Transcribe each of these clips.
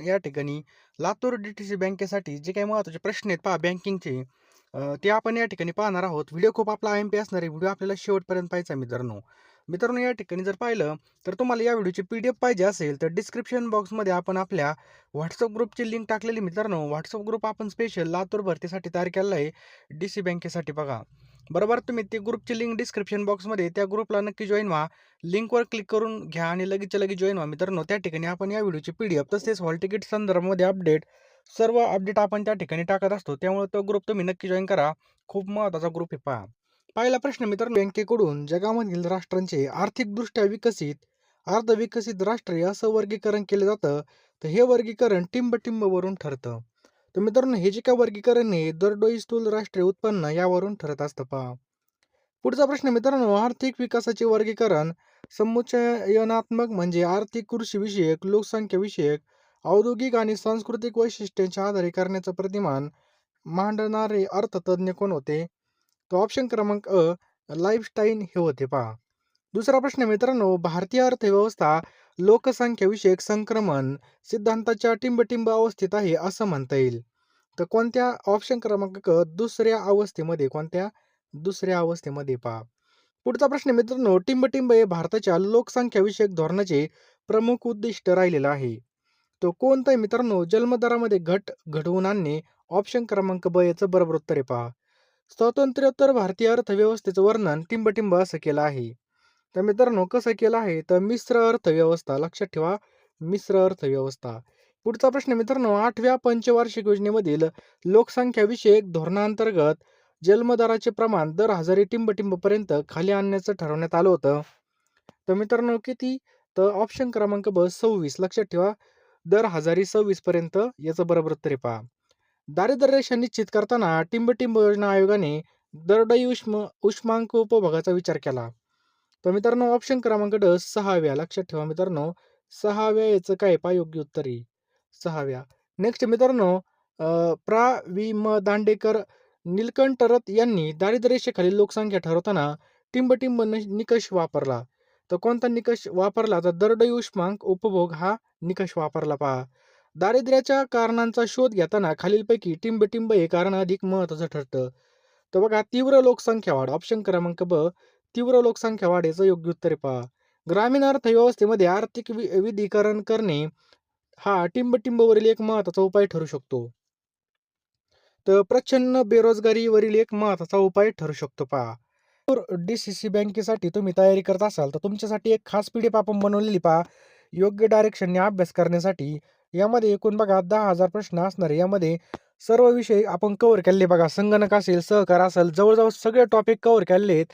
या ठिकाणी लातूर डी-टी-सी बँकेसाठी जे काही महत्त्वाचे प्रश्न आहेत पहा बँकिंगचे ते आपण या ठिकाणी पाहणार आहोत. व्हिडिओ खूप आपला आय-एम-पी असणार आहे. व्हिडिओ आपल्याला शेवटपर्यंत पाहायचा आहे मित्रांनो. मित्रांनो या ठिकाणी जर पाहिलं तर तुम्हाला या व्हिडिओची पी-डी-एफ पाहिजे असेल तर डिस्क्रिप्शन बॉक्समध्ये आपण आपल्या WhatsApp ग्रुपची लिंक टाकलेली मित्रांनो. WhatsApp ग्रुप आपण स्पेशल लातूर भरतीसाठी तयार केलेला आहे डी-सी बँकेसाठी बघा. बरोबर तुम्ही ती ग्रुपची लिंक डिस्क्रिप्शन बॉक्समध्ये त्या ग्रुपला नक्की जॉइन व्हा. लिंकवर क्लिक करून घ्या आणि लगेचच्या लगेच जॉइन व्हा मित्रांनो. त्या ठिकाणी आपण या व्हिडिओची पी-डी-एफ तसेच हॉल तिकीट संदर्भामध्ये सर्व अपडेट आपण त्या ठिकाणी टाकत असतो. त्यामुळे तो ग्रुप तुम्ही नक्की जॉइन करा. खूप महत्त्वाचा ग्रुप आहे पहा. पहिला प्रश्न मित्रांनो, बँकेकडून जगामधील राष्ट्रांचे आर्थिकदृष्ट्या विकसित, अर्धविकसित राष्ट्रे असं वर्गीकरण केलं जातं. तर हे वर्गीकरण टिंब-टिंबवरून ठरतं. तर मित्रांनो हे जे काही वर्गीकरण आहे दरडोई स्थूल राष्ट्रीय उत्पन्न यावरून ठरत असतं पहा. पुढचा प्रश्न मित्रांनो, आर्थिक विकासाचे वर्गीकरण समुच्चयनात्मक म्हणजे आर्थिक, कृषी विषयक, लोकसंख्या विषयक, औद्योगिक आणि सांस्कृतिक वैशिष्ट्यांच्या आधारे करण्याचं प्रतिमान मांडणारे अर्थतज्ञ कोण होते? तो ऑप्शन क्रमांक लाईफस्टाईन हे होते पहा. दुसरा प्रश्न मित्रांनो, भारतीय अर्थव्यवस्था लोकसंख्या विषयक संक्रमण सिद्धांताच्या टिंबटिंब अवस्थेत आहे असं म्हणता येईल. तर कोणत्या ऑप्शन क्रमांक दुसऱ्या अवस्थेमध्ये दुसऱ्या अवस्थेमध्ये पहा. पुढचा प्रश्न मित्रांनो, टिंबटिंब हे भारताच्या लोकसंख्या विषयक धोरणाचे प्रमुख उद्दिष्ट राहिलेलं आहे. तो कोणता आहे मित्रांनो? जन्मदरामध्ये घट घडवून आणणे. ऑप्शन क्रमांक ब याचं बरोबर उत्तर आहे पहा. स्वातंत्र्योत्तर भारतीय अर्थव्यवस्थेचं वर्णन टिंबटिंब असं केलं आहे. तर मित्रांनो कसं केलं आहे? तर मिश्र अर्थव्यवस्था लक्षात ठेवा. मिश्र अर्थव्यवस्था. पुढचा प्रश्न मित्रांनो, 8व्या पंचवार्षिक योजनेमधील लोकसंख्या विषयक धोरणांतर्गत जन्मदराचे प्रमाण दर हजारी टिंबटिंबपर्यंत खाली आणण्याचं ठरवण्यात आलं होतं. तर मित्रांनो किती? तर ऑप्शन क्रमांक ब 26 लक्षात ठेवा. दर हजारी 26 पर्यंत याचं बरोबर उत्तर आहे पहा. दारिद्र्य रेषा निश्चित करताना टिंबटिंब योजना आयोगाने दरडोई उष्मांक उपभोगाचा विचार केला. तर मित्रांनो ऑप्शन क्रमांक ड 6व्या लक्षात ठेवा मित्रांनो. 6व्या याचं काय पहा योग्य उत्तर आहे. 6व्या. नेक्स्ट मित्रांनो, प्रा. वि. म. दांडेकर, नीलकंठ रथ यांनी दारिद्र्य रेषेखालील लोकसंख्या ठरवताना टिंबटिंब निकष वापरला. तर कोणता निकष वापरला? तर दरडोई उष्मांक उपभोग हा निकष वापरला पहा. दारिद्र्याच्या कारणांचा शोध घेताना खालीलपैकी टिंबटिंब हे कारण अधिक महत्त्वाचं ठरतं. तर बघा, तीव्र लोकसंख्या वाढ. ऑप्शन क्रमांक ब तीव्र लोकसंख्या वाढ याचं योग्य उत्तर आहे पहा. ग्रामीण अर्थव्यवस्थेमध्ये आर्थिक विविधीकरण करणे हा टिंबटिंबवरील एक महत्त्वाचा उपाय ठरू शकतो. तर प्रचंड बेरोजगारीवरील एक महत्त्वाचा उपाय ठरू शकतो पहा. डी-सी-सी बँकेसाठी तुम्ही तयारी करत असाल तर तुमच्यासाठी एक खास पी-डी-एफ आपण बनवलेली पहा. योग्य डायरेक्शनने अभ्यास करण्यासाठी. यामध्ये एकूण बघा 10,000 प्रश्न असणार आहे. यामध्ये सर्व विषय आपण कव्हर केले बघा. संगणक असेल, सहकार असेल, जवळजवळ सगळे टॉपिक कव्हर केलेले आहेत.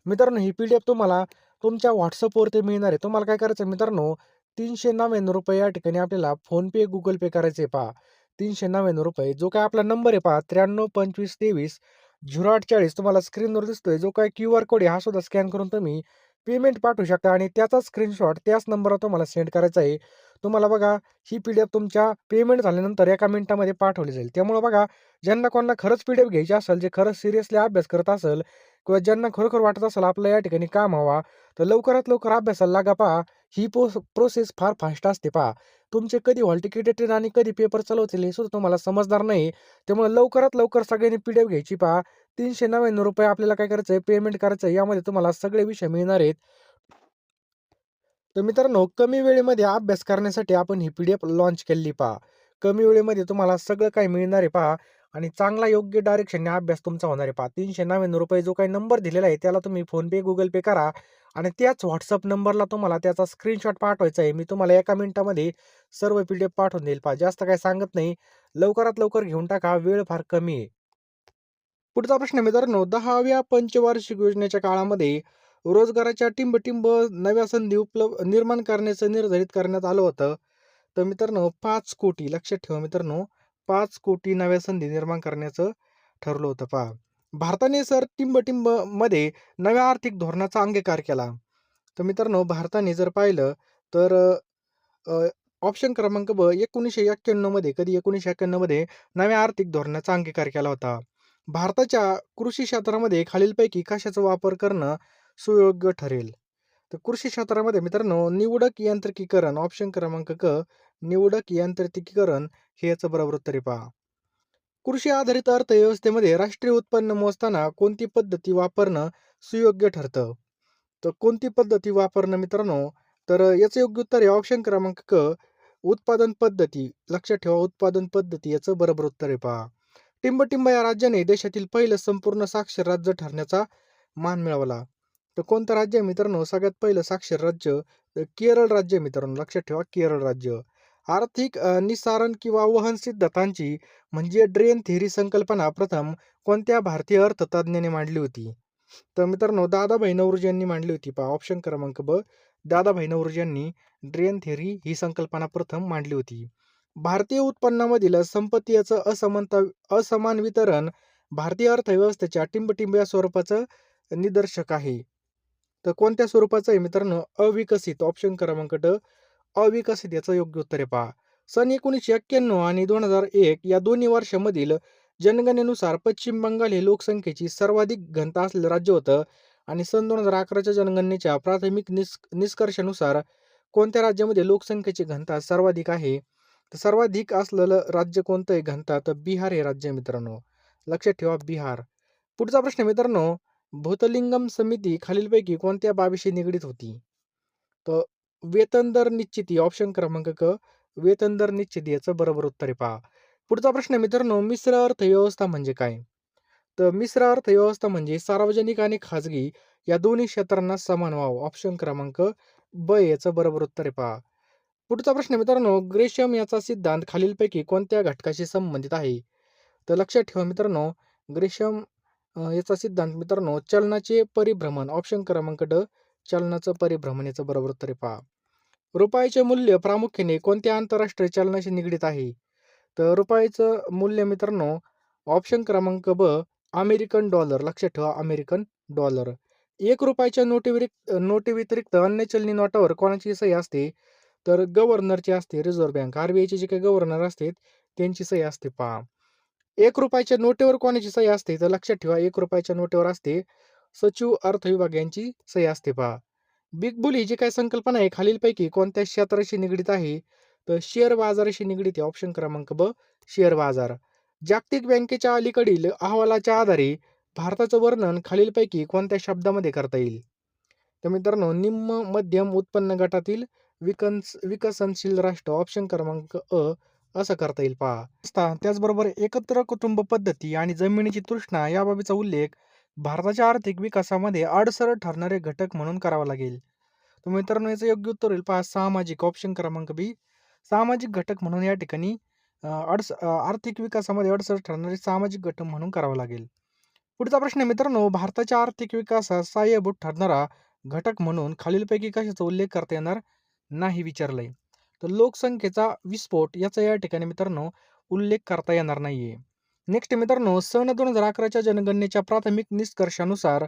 मित्रांनो ही पी-डी-एफ तुम्हाला तुमच्या WhatsAppवरती मिळणार आहे. तुम्हाला काय करायचं मित्रांनो, ₹399 या ठिकाणी आपल्याला फोनपे, गुगल पे करायचे पहा. ₹399 जो काय आपला नंबर आहे पहा 932523 0840 तुम्हाला स्क्रीनवर दिसतोय. जो काय QR कोड आहे हा सुद्धा स्कॅन करून तुम्ही पेमेंट पाठवू शकता आणि त्याचा स्क्रीनशॉट त्याच नंबरवर तुम्हाला सेंड करायचा आहे. तुम्हाला बघा ही पी-डी-एफ तुमच्या पेमेंट झाल्यानंतर एका मिनिटामध्ये पाठवली जाईल. त्यामुळे बघा ज्यांना कोणाला खरंच पी-डी-एफ घ्यायची असेल, जे खरंच सिरियसली अभ्यास करत असेल किंवा ज्यांना खरोखर वाटत असेल आपलं या ठिकाणी काम व्हावा, तर लवकरात लवकर अभ्यासाला लागा पहा. ही प्रोसेस फार फास्ट असते पहा. तुमचे कधी हॉल तिकीट येतील आणि कधी पेपर चालवतील हे सुद्धा तुम्हाला समजणार नाही. त्यामुळे लवकरात लवकर सगळ्यांनी पी-डी-एफ घ्यायची पहा. ₹399 आपल्याला काय करायचं आहे, पेमेंट करायचं आहे. यामध्ये तुम्हाला सगळे विषय मिळणार आहेत. तर मित्रांनो कमी वेळेमध्ये अभ्यास करण्यासाठी आपण ही पी-डी-एफ लॉन्च केलेली पहा. कमी वेळेमध्ये तुम्हाला सगळं काही मिळणार आहे पहा आणि चांगला योग्य डायरेक्शनने अभ्यास तुमचा होणार आहे पहा. ₹399 जो काही नंबर दिलेला आहे त्याला तुम्ही फोनपे, गुगल पे करा आणि त्याच WhatsApp नंबरला तुम्हाला त्याचा स्क्रीनशॉट पाठवायचा आहे. मी तुम्हाला एका मिनिटामध्ये सर्व पी-डी-एफ पाठवून देईल पहा. जास्त काही सांगत नाही. लवकरात लवकर घेऊन टाका. वेळ फार कमी आहे. पुढचा प्रश्न मित्रांनो, 10व्या पंचवार्षिक योजनेच्या काळामध्ये रोजगाराच्या टिंबटिंब नव्या संधी निर्माण करण्याचं निर्धारित करण्यात आलं होतं. तर मित्रांनो 5 कोटी लक्षात ठेवा मित्रांनो, 5 कोटी नव्या संधी निर्माण करण्याचं ठरलं होतं पहा. भारताने टिंबटिंब मध्ये नव्या आर्थिक धोरणाचा अंगीकार केला. तर मित्रांनो भारताने जर पाहिलं तर ऑप्शन क्रमांक ब 1991 मध्ये 1991 मध्ये नव्या आर्थिक धोरणाचा अंगीकार केला होता. भारताच्या कृषी क्षेत्रामध्ये खालीलपैकी कशाचा वापर करणं सुयोग्य ठरेल? तर कृषी क्षेत्रामध्ये मित्रांनो निवडक यांत्रिकीकरण ऑप्शन क्रमांक क निवडक यांत्रिकीकरण हे याचं बरोबर उत्तर आहे पहा. कृषी आधारित अर्थव्यवस्थेमध्ये राष्ट्रीय उत्पन्न मोजताना कोणती पद्धती वापरणं सुयोग्य ठरतं? तर कोणती पद्धती वापरणं मित्रांनो, तर याचं योग्य उत्तर आहे ऑप्शन क्रमांक क, उत्पादन पद्धती. लक्षात ठेवा उत्पादन पद्धती याचं बरोबर उत्तर आहे पहा. टिंबटिंब या राज्याने देशातील पहिलं संपूर्ण साक्षर राज्य ठरण्याचा मान मिळवला. तर कोणतं राज्य आहे मित्रांनो सगळ्यात पहिलं साक्षर राज्य? तर केरळ राज्य आहे मित्रांनो, लक्षात ठेवा केरळ राज्य. आर्थिक निस्सारण किंवा वहन सिद्धांतांची म्हणजे ड्रेन थेअरी संकल्पना प्रथम कोणत्या भारतीय अर्थतज्ञाने मांडली होती? तर मित्रांनो दादाभाई नौरोजी यांनी मांडली होती पहा ऑप्शन क्रमांक ब. दादाभाई नौरोजी यांनी ड्रेन थेअरी ही संकल्पना प्रथम मांडली होती. भारतीय उत्पन्नामधील संपत्तीचं असमान वितरण भारतीय अर्थव्यवस्थेच्या टिंबटिंब स्वरूपाचं निदर्शक आहे. तर कोणत्या स्वरूपाचं आहे मित्रांनो? अविकसित. ऑप्शन क्रमांक ड, अविकसित याचं योग्य उत्तर आहे पहा. सन 1991 आणि 2001 या दोन्ही वर्षांमधील जनगणनेनुसार पश्चिम बंगाल हे लोकसंख्येची सर्वाधिक घनता असलेलं राज्य होतं आणि सन 2011च्या जनगणनेच्या प्राथमिक निष्कर्षानुसार कोणत्या राज्यामध्ये लोकसंख्येची घनता सर्वाधिक आहे? तर सर्वाधिक असलेलं राज्य कोणतं आहे घनता? तर बिहार हे राज्य आहे मित्रांनो. लक्षात ठेवा बिहार. पुढचा प्रश्न मित्रांनो, भूतलिंगम समिती खालीलपैकी कोणत्या बाबीशी निगडीत होती? तर वेतन दर निश्चिती. ऑप्शन क्रमांक क, वेतन दर निश्चिती याचं बरोबर उत्तर आहे पहा. पुढचा प्रश्न मित्रांनो, मिश्र अर्थव्यवस्था म्हणजे काय? तर मिश्र अर्थव्यवस्था म्हणजे सार्वजनिक आणि खाजगी या दोन्ही क्षेत्रांना समान वाव. ऑप्शन क्रमांक ब याचं बरोबर उत्तर आहे पहा. पुढचा प्रश्न मित्रांनो, ग्रेशम याचा सिद्धांत खालीलपैकी कोणत्या घटकाशी संबंधित आहे? तर लक्षात ठेवा मित्रांनो, ग्रेशम याचा सिद्धांत मित्रांनो चलनाचे परिभ्रमण. ऑप्शन क्रमांक ड, चलनाचं परिभ्रमण याचं बरोबर उत्तर आहे पहा. रुपयाचे मूल्य प्रामुख्याने कोणत्या आंतरराष्ट्रीय चलनाशी निगडीत आहे? तर रुपयाचं मूल्य मित्रांनो ऑप्शन क्रमांक ब, अमेरिकन डॉलर. लक्षात ठेवा अमेरिकन डॉलर. ₹1 नोटी व्यतिरिक्त अन्य चलनी नोटावर कोणाची सही असते? तर गव्हर्नरची असते. रिझर्व्ह बँक आरबीआयचे जे काही गव्हर्नर असतात त्यांची सही असते पहा. ₹1 नोटेवर कोणाची सही असते? तर लक्षात ठेवा ₹1 नोटेवर असते सचिव अर्थ विभाग यांची सही असते पहा. बिग बुल ही जी काही संकल्पना आहे खालीलपैकी कोणत्या क्षेत्राशी निगडीत आहे? तर शेअर बाजाराशी निगडीत आहे. ऑप्शन क्रमांक ब, शेअर बाजार. जागतिक बँकेच्या अलीकडील अहवालाच्या आधारे भारताचं वर्णन खालीलपैकी कोणत्या शब्दामध्ये करता येईल? तर मित्रांनो निम्न मध्यम उत्पन्न गटातील विकसनशील राष्ट्र. ऑप्शन क्रमांक अ असं करता येईल पहा. त्याचबरोबर एकत्र कुटुंब पद्धती आणि जमिनीची तृष्णा या बाबीचा उल्लेख भारताच्या आर्थिक विकासामध्ये अडसर ठरणारे घटक म्हणून करावा लागेल. तर मित्रांनो याचं योग्य उत्तर होईल पहा सामाजिक. ऑप्शन क्रमांक बी, सामाजिक घटक म्हणून या ठिकाणी आर्थिक विकासामध्ये अडसर ठरणारे सामाजिक घटक म्हणून करावं लागेल. पुढचा प्रश्न आहे मित्रांनो, भारताच्या आर्थिक विकासात सहाय्यभूत ठरणारा घटक म्हणून खालीलपैकी कशाचा उल्लेख करता येणार नाही विचारलंय. तर लोकसंख्येचा विस्फोट याचा या ठिकाणी मित्रांनो उल्लेख करता येणार नाहीये. नेक्स्ट मित्रांनो, सन 2011च्या जनगणनेच्या प्राथमिक निष्कर्षानुसार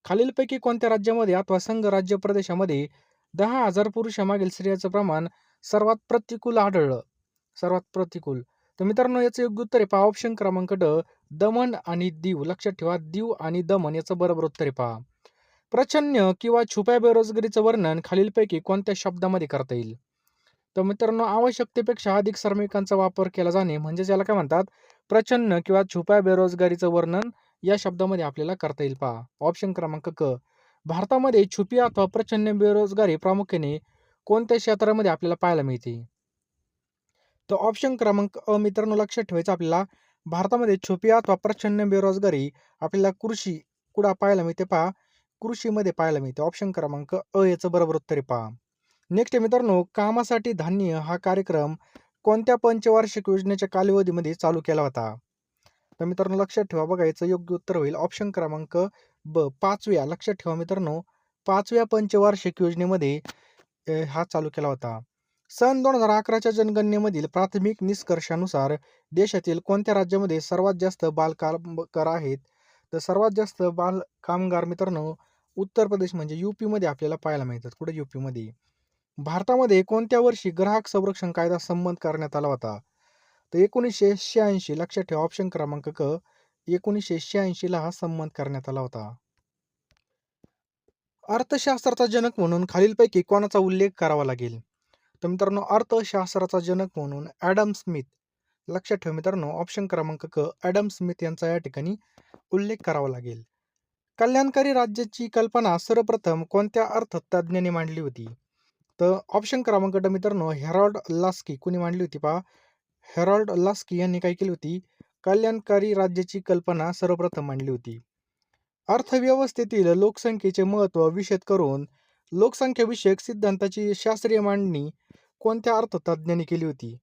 खालीलपैकी कोणत्या राज्यामध्ये अथवा संघ राज्य प्रदेशामध्ये 10,000 पुरुषामागील स्त्रियांचं प्रमाण सर्वात प्रतिकूल आढळलं? सर्वात प्रतिकूल. तर मित्रांनो याचं योग्य उत्तर आहे पहा ऑप्शन क्रमांक ड, दमण आणि दीव. लक्षात ठेवा दीव आणि दमण याचं बरोबर उत्तर आहे पहा. प्रच्छन्न किंवा छुप्या बेरोजगारीचं वर्णन खालीलपैकी कोणत्या शब्दामध्ये करता येईल? तर मित्रांनो आवश्यकतेपेक्षा अधिक श्रमिकांचा वापर केला जाणे म्हणजे ज्याला काय म्हणतात प्रच्छन्न किंवा छुप्या बेरोजगारीचं वर्णन या शब्दामध्ये आपल्याला करता येईल पहा. ऑप्शन क्रमांक क, भारतामध्ये छुपी अथवा प्रच्छन्न बेरोजगारी प्रामुख्याने कोणत्या क्षेत्रामध्ये आपल्याला पाहायला मिळते? तर ऑप्शन क्रमांक अ मित्रांनो लक्षात ठेवायचं आपल्याला भारतामध्ये छुपी अथवा प्रच्छन्न बेरोजगारी आपल्याला कृषी कुठं पाहायला मिळते पहा, कृषीमध्ये पाहायला मिळते. ऑप्शन क्रमांक अ याचं बरोबर उत्तर आहे पहा. नेक्स्ट मित्रांनो, कामासाठी धान्य हा कार्यक्रम कोणत्या पंचवार्षिक योजनेच्या कालावधीमध्ये चालू केला होता? तर मित्रांनो लक्षात ठेवा बघा याचं योग्य उत्तर होईल ऑप्शन क्रमांक ब, 5व्या. लक्षात ठेवा मित्रांनो 5व्या पंचवार्षिक योजनेमध्ये हा चालू केला होता. सन 2011च्या जनगणनेमधील प्राथमिक निष्कर्षानुसार देशातील कोणत्या राज्यामध्ये सर्वात जास्त बालकामगार आहेत? तर सर्वात जास्त बाल कामगार मित्रांनो उत्तर प्रदेश म्हणजे यूपी मध्ये आपल्याला पाहायला मिळतात. कुठे? यूपी मध्ये. भारतामध्ये कोणत्या वर्षी ग्राहक संरक्षण कायदा संमत करण्यात आला होता? तर 1986. लक्षात ठेवा ऑप्शन क्रमांक क, 1986 ला हा संमत करण्यात आला होता. अर्थशास्त्राचा जनक म्हणून खालीलपैकी कोणाचा उल्लेख करावा लागेल? तर मित्रांनो अर्थशास्त्राचा जनक म्हणून ॲडम स्मिथ. लक्षात ठेवा मित्रांनो, ऑप्शन क्रमांक क ॲडम स्मिथ यांचा या ठिकाणी उल्लेख करावा लागेल. कल्याणकारी राज्याची कल्पना सर्वप्रथम कोणत्या अर्थतज्ञाने मांडली होती? तर ऑप्शन क्रमांक ड मित्रांनो हेरॉल्ड लास्की. कुणी मांडली होती पहा? हेरॉल्ड लास्की यांनी काय केली होती? कल्याणकारी राज्याची कल्पना सर्वप्रथम मांडली होती. अर्थव्यवस्थेतील लोकसंख्येचे महत्त्व विशद करून लोकसंख्याविषयक सिद्धांताची शास्त्रीय मांडणी कोणत्या अर्थतज्ञांनी केली होती?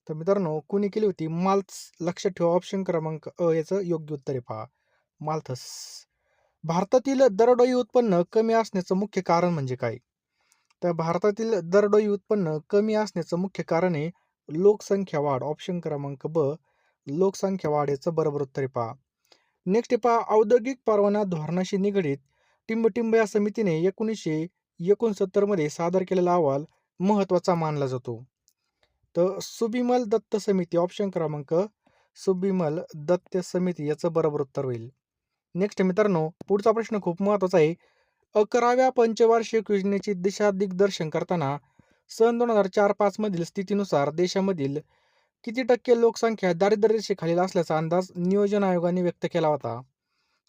तर मित्रांनो कुणी केली होती? माल्थस. लक्षात ठेवा, ऑप्शन क्रमांक अ याचं योग्य उत्तर आहे पहा, माल्थस. भारतातील दरडोई उत्पन्न कमी असण्याचं मुख्य कारण म्हणजे काय? तर भारतातील दरडोई उत्पन्न कमी असण्याचं मुख्य कारण आहे लोकसंख्या वाढ. ऑप्शन क्रमांक ब, लोकसंख्या वाढ याचं बरोबर उत्तर आहे पहा. नेक्स्ट आहे पहा, औद्योगिक परवाना धोरणाशी निगडीत टिंबटिंब या समितीने 1969 मध्ये सादर केलेला अहवाल महत्त्वाचा मानला जातो. तर सुबिमल दत्त समिती. ऑप्शन क्रमांक सुबिमल दत्त समिती याचं बरोबर उत्तर होईल. नेक्स्ट मित्रांनो, पुढचा प्रश्न खूप महत्त्वाचा आहे. 11व्या पंचवार्षिक योजनेची दिशा दिग्दर्शन करताना सन 2004-5 मधील स्थितीनुसार देशामधील किती टक्के लोकसंख्या दारिद्र्य रेषेखालील असल्याचा अंदाज नियोजन आयोगाने व्यक्त केला होता?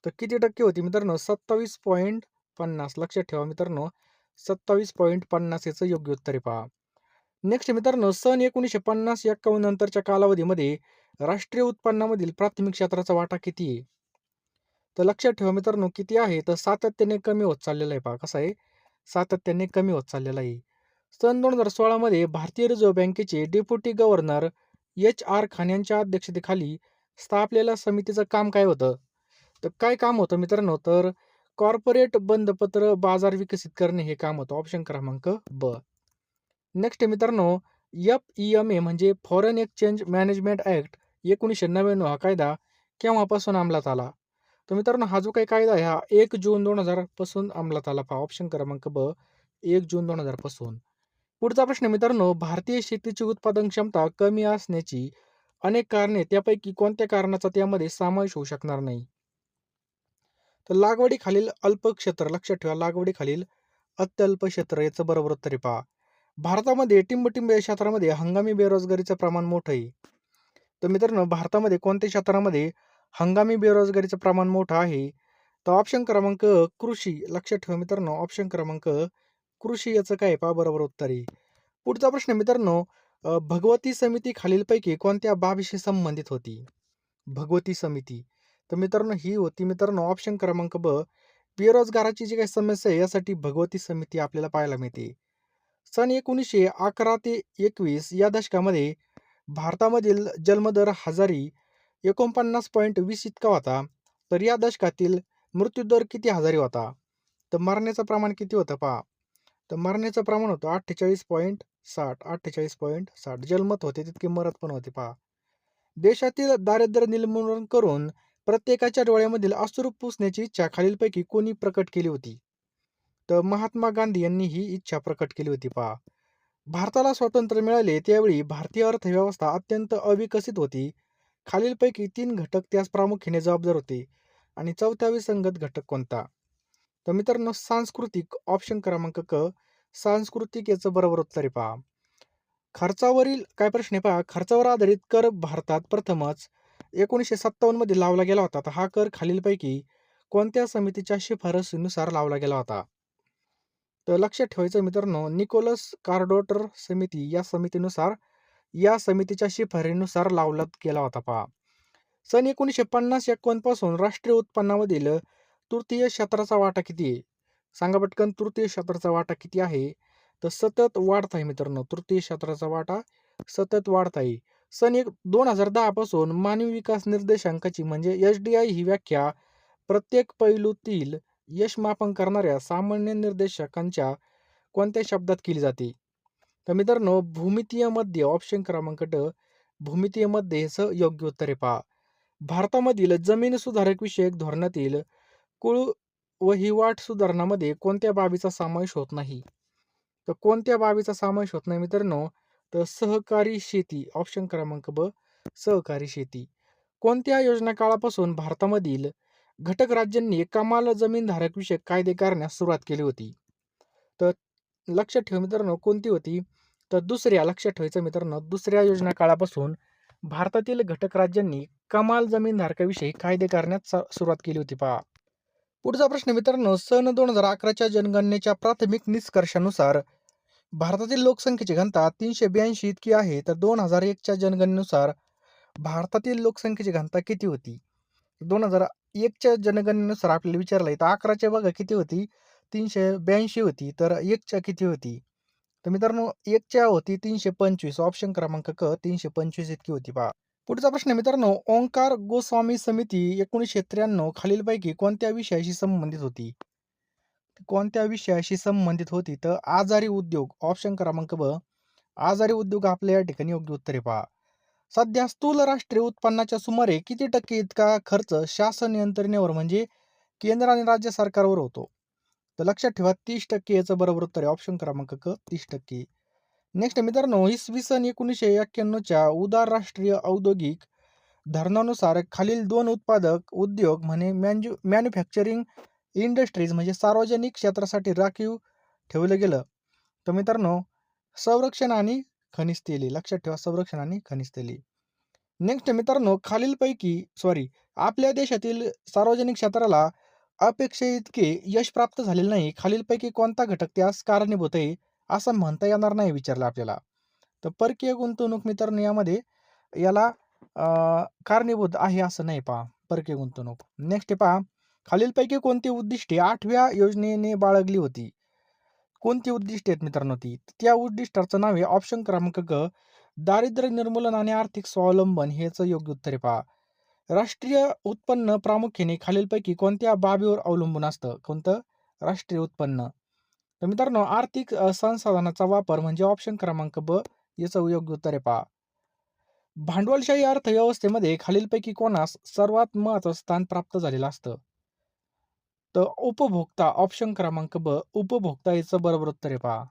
तर किती टक्के होती मित्रांनो? 27.50. लक्षात ठेवा मित्रांनो, 27.50 याचं योग्य उत्तर आहे पहा. नेक्स्ट मित्रांनो, सन 1950-51 नंतरच्या कालावधीमध्ये राष्ट्रीय उत्पन्नामधील प्राथमिक क्षेत्राचा वाटा किती आहे? तर लक्षात ठेवा मित्रांनो, किती आहे? तर सातत्याने कमी होत चाललेला आहे पहा. कसा आहे? सातत्याने कमी होत चाललेला आहे. सन 2016 मध्ये भारतीय रिझर्व्ह बँकेचे डेप्युटी गव्हर्नर एच.आर. खान यांच्या अध्यक्षतेखाली स्थापलेल्या समितीचं काम काय होतं? तर काय काम होतं मित्रांनो? तर कॉर्पोरेट बंधपत्र बाजार विकसित करणे हे काम होतं. ऑप्शन क्रमांक ब. नेक्स्ट मित्रांनो, एफ-ई-एम-ए म्हणजे फॉरेन एक्सचेंज मॅनेजमेंट ॲक्ट 1999 हा कायदा केव्हापासून अंमलात आला? तर मित्रांनो, हा जो काही कायदा आहे हा 1 जून 2000 पासून अंमलात आला पहा. ऑप्शन क्रमांक ब, 1 जून 2000 पासून. पुढचा प्रश्न मित्रांनो, भारतीय शेतीची उत्पादन क्षमता कमी असण्याची अनेक कारणे, त्यापैकी कोणत्या कारणाचा त्यामध्ये समावेश होऊ शकणार नाही? तर लागवडीखालील अल्प क्षेत्र. लक्षात ठेवा, लागवडीखालील अत्यल्प क्षेत्र याचं बरोबर उत्तर आहे पहा. भारतामध्ये टिंबटिंब या क्षेत्रामध्ये हंगामी बेरोजगारीचं प्रमाण मोठं आहे. तर मित्रांनो, भारतामध्ये कोणत्या क्षेत्रामध्ये हंगामी बेरोजगारीचं प्रमाण मोठं आहे? तर ऑप्शन क्रमांक कृषी. लक्षात ठेवा मित्रांनो, ऑप्शन क्रमांक कृषी याचं काय आहे पहा, बरोबर उत्तर आहे. पुढचा प्रश्न मित्रांनो, भगवती समिती खालीलपैकी कोणत्या बाबीशी संबंधित होती? भगवती समिती. तर मित्रांनो, ही होती मित्रांनो ऑप्शन क्रमांक ब, बेरोजगाराची जी काही समस्या आहे यासाठी भगवती समिती आपल्याला पाहायला मिळते. सन 1911 ते 21 या दशकामध्ये भारतामधील जन्मदर हजारी 49.20 इतका होता. तर या दशकातील मृत्यूदर किती हजारी होता? तर मरण्याचं प्रमाण किती होतं पहा. तर मरण्याचं प्रमाण होतं 48.60. 48.60. जन्मत होते तितके मरत पण होते पहा. देशातील दारिद्र्य निर्मूलन करून प्रत्येकाच्या डोळ्यामधील अश्रू पुसण्याची इच्छा खालीलपैकी कोणी प्रकट केली होती? तर महात्मा गांधी यांनी ही इच्छा प्रकट केली होती पहा. भारताला स्वातंत्र्य मिळाले त्यावेळी भारतीय अर्थव्यवस्था अत्यंत अविकसित होती. खालीलपैकी 3 घटक त्यास प्रामुख्याने जबाबदार होते आणि 4था विसंगत घटक कोणता? तर मित्रांनो, सांस्कृतिक. ऑप्शन क्रमांक क, सांस्कृतिक याचं बरोबर उत्तर आहे पहा. खर्चावरील काय प्रश्न आहे पहा. खर्चावर आधारित कर भारतात प्रथमच 1957 मध्ये लावला गेला होता. तर हा कर खालीलपैकी कोणत्या समितीच्या शिफारसीनुसार लावला गेला होता? तर लक्षात ठेवायचं मित्रांनो, निकोलस कार्डोटर समिती या समितीच्या शिफारसीनुसार लावला गेला होता पहा. सन 1950-51 पासून राष्ट्रीय उत्पन्नामधील तृतीय क्षेत्राचा वाटा किती आहे? सांगा पटकन, तृतीय क्षेत्राचा वाटा किती आहे? तर सतत वाढत आहे मित्रांनो. तृतीय क्षेत्राचा वाटा सतत वाढत आहे. सन 2010 पासून मानवी विकास निर्देशांकाची म्हणजे एच-डी-आय ही व्याख्या प्रत्येक पैलूतील यश मापन करणाऱ्या सामान्य निर्देशांकांच्या कोणत्या शब्दात केली जाते? तर मित्रांनो, भूमितीय मध्य. ऑप्शन क्रमांक ड, भूमितीय मध्य याचं योग्य उत्तर आहे पहा. भारतामधील जमीन सुधारक विषयक धोरणातील कुळ वहिवाट सुधारणामध्ये कोणत्या बाबीचा समावेश होत नाही? तर कोणत्या बाबीचा समावेश होत नाही मित्रांनो? तर सहकारी शेती. ऑप्शन क्रमांक ब, सहकारी शेती. कोणत्या योजना काळापासून भारतामधील घटक राज्यांनी कमाल जमीनधारक विषयक कायदे करण्यास सुरुवात केली होती? तर लक्षात ठेवा मित्रांनो, कोणती होती? तर दुसऱ्या लक्षात ठेवायचं मित्रांनो, दुसऱ्या योजना काळापासून भारतातील घटक राज्यांनी कमाल जमीन धारकाविषयी कायदे करण्यास सुरुवात केली होती पहा. पुढचा प्रश्न मित्रांनो, सन 2011च्या जनगणनेच्या प्राथमिक निष्कर्षानुसार भारतातील लोकसंख्येची घनता 382 इतकी आहे. तर 2001च्या जनगणनेनुसार भारतातील लोकसंख्येची घनता किती होती? 2001च्या जनगणनेनुसार आपल्याला विचारलं तर 11च्या बघा किती होती? 382 होती. तर 1च्या किती होती? तर मित्रांनो 1च्या होती 325. ऑप्शन क्रमांक क 325 इतकी होती पहा. पुढचा प्रश्न मित्रांनो, ओंकार गोस्वामी समिती 1993 खालीलपैकी कोणत्या विषयाशी संबंधित होती? कोणत्या विषयाशी संबंधित होती? तर आजारी उद्योग. ऑप्शन क्रमांक ब आजारी उद्योग आपल्या या ठिकाणी योग्य उत्तर आहे पहा. सध्या स्थूल राष्ट्रीय उत्पन्नाच्या सुमारे किती टक्के इतका खर्च शासन यंत्रणेवर म्हणजे केंद्र आणि राज्य सरकारवर होतो? तर लक्षात ठेवा 30% याचं बरोबर उत्तर आहे. ऑप्शन क्रमांक क 30%. नेक्स्ट मित्रांनो, इसवी सन 1991च्या उदार राष्ट्रीय औद्योगिक धोरणानुसार खालील 2 उत्पादक उद्योग म्हणजे मॅन्युफॅक्चरिंग इंडस्ट्रीज म्हणजे सार्वजनिक क्षेत्रासाठी राखीव ठेवलं गेलं. तर मित्रांनो, संरक्षण आणि खनिज तेले. लक्षात ठेवा संरक्षण आणि खनिज तेले. नेक्स्ट मित्रांनो, आपल्या देशातील सार्वजनिक क्षेत्राला अपेक्षे इतके यश प्राप्त झालेले नाही. खालीलपैकी कोणता घटक त्यास कारणीभूत आहे असं म्हणता येणार नाही विचारलं आपल्याला. तर परकीय गुंतवणूक मित्रांनो याला कारणीभूत आहे असं नाही पहा. परकीय गुंतवणूक. नेक्स्ट पहा, खालीलपैकी कोणती उद्दिष्टे 8व्या योजनेने बाळगली होती? कोणती उद्दिष्टे आहेत मित्रांनो ती? त्या उद्दिष्टाचं नाव आहे ऑप्शन क्रमांक ग दारिद्र्य निर्मूलन आणि आर्थिक स्वावलंबन. हेच योग्य उत्तर आहे पहा. राष्ट्रीय उत्पन्न प्रामुख्याने खालीलपैकी कोणत्या बाबीवर अवलंबून असतं? कोणतं? राष्ट्रीय उत्पन्न. तर मित्रांनो आर्थिक संसाधनाचा वापर म्हणजे ऑप्शन क्रमांक ब याचं योग्य उत्तर आहे पहा. भांडवलशाही अर्थव्यवस्थेमध्ये खालीलपैकी कोणास सर्वात महत्त्वाचं स्थान प्राप्त झालेलं असतं? तर उपभोक्ता. ऑप्शन क्रमांक ब उपभोक्ता याचं बरोबर उत्तर आहे पहा.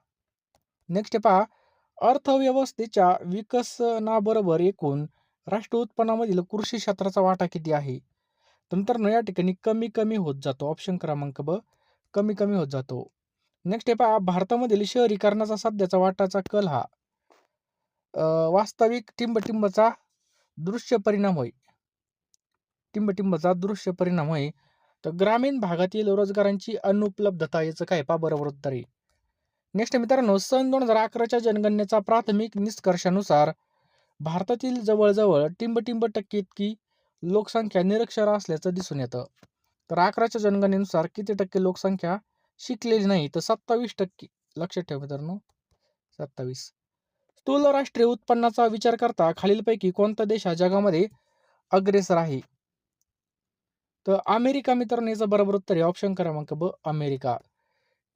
नेक्स्ट पहा, अर्थव्यवस्थेच्या विकसनाबरोबर एकूण राष्ट्रीय उत्पन्नामधील कृषी क्षेत्राचा वाटा किती आहे? तर मित्रांनो या ठिकाणी कमी कमी होत जातो. ऑप्शन क्रमांक ब कमी कमी होत जातो. नेक्स्ट पहा, भारतामधील शहरीकरणाचा सध्याचा वाटाचा कल हा वास्तविक टिंबटिंबचा दृश्य परिणाम होय. टिंबटिंबचा दृश्य परिणाम होय. तर ग्रामीण भागातील रोजगारांची अनुपलब्धता याचं काय पहा बरोबर उत्तर आहे. नेक्स्ट मित्रांनो, सन 2011च्या जनगणनेचा प्राथमिक निष्कर्षानुसार भारतातील जवळजवळ टिंबटिंब टक्के इतकी लोकसंख्या निरक्षर असल्याचं दिसून येतं. तर 11च्या जनगणनेनुसार किती टक्के लोकसंख्या शिकलेली नाही? तर 27%. लक्षात ठेवा मित्रांनो 27. स्थूल राष्ट्रीय उत्पन्नाचा विचार करता खालीलपैकी कोणता देश हा जगामध्ये अग्रेसर आहे? तर अमेरिका मित्रांनो याचं बरोबर उत्तर आहे. ऑप्शन क्रमांक ब अमेरिका.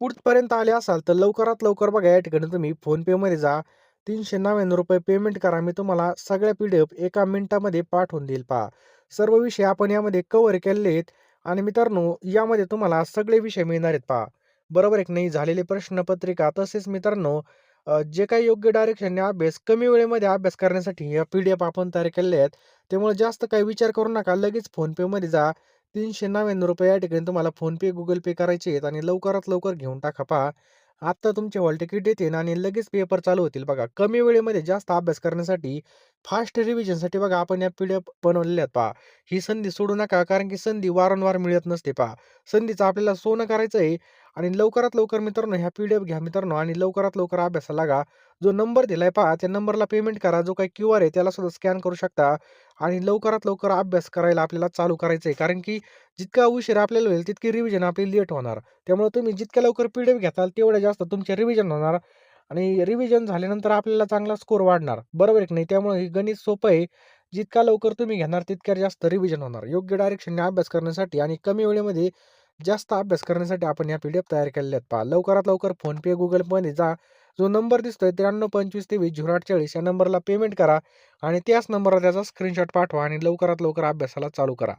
पुढपर्यंत आले असाल तर लवकरात लवकर बघा या ठिकाणी तुम्ही फोनपेमध्ये जा, 399 रुपये पेमेंट करा. मी तुम्हाला सगळ्या PDF एका मिनिटामध्ये पाठवून देईल पहा. सर्व विषय आपण यामध्ये कव्हर केलेले आहेत आणि मित्रांनो यामध्ये तुम्हाला सगळे विषय मिळणार आहेत पहा. बरोबर आहे की नाही? झालेली प्रश्नपत्रिका तसेच मित्रांनो जे काही योग्य डायरेक्शनने अभ्यास कमी वेळेमध्ये अभ्यास करण्यासाठी या PDF आपण तयार केलेल्या आहेत. त्यामुळे जास्त काही विचार करू नका. लगेच फोनपेमध्ये जा. 399 रुपये या ठिकाणी तुम्हाला फोनपे, गुगल पे करायचे आहेत आणि लवकरात लवकर घेऊन टाका पहा. आत्ता तुमचे हॉल तिकीट येतील आणि लगेच पेपर चालू होतील बघा. कमी वेळेमध्ये जास्त अभ्यास करण्यासाठी, फास्ट रिव्हिजनसाठी बघा आपण या PDF बनवलेल्या आहेत पहा. ही संधी सोडू नका कारण की संधी वारंवार मिळत नसते पहा. संधीचं आपल्याला सोनं करायचं आहे आणि लवकरात लवकर मित्रांनो ह्या PDF घ्या मित्रांनो आणि लवकरात लवकर अभ्यासाला लागा. जो नंबर दिलाय पहा त्या नंबरला पेमेंट करा. जो काही QR आहे त्याला सुद्धा स्कॅन करू शकता आणि लवकरात लवकर अभ्यास करायला आपल्याला चालू करायचं आहे. कारण की जितका उशीर आपल्याला होईल तितकी रिव्हिजन आपली लेट होणार. त्यामुळे तुम्ही जितक्या लवकर PDF घेताल तेवढ्या जास्त तुमचे रिव्हिजन होणार आणि रिव्हिजन झाल्यानंतर आपल्याला चांगला स्कोर वाढणार. बरोबर आहे की नाही? त्यामुळे हे गणित सोपं आहे. जितका लवकर तुम्ही घेणार तितक्या जास्त रिव्हिजन होणार. योग्य डायरेक्शनने अभ्यास करण्यासाठी आणि कमी वेळेमध्ये जास्त अभ्यास करण्यासाठी आपण या PDF तयार केलेल्या आहेत पहा. लवकरात लवकर फोनपे, गुगल पेमध्ये जा. जो नंबर दिसतोय 9325230840 या नंबरला पेमेंट करा आणि त्याच नंबरला त्याचा स्क्रीनशॉट पाठवा आणि लवकरात लवकर अभ्यासाला चालू करा.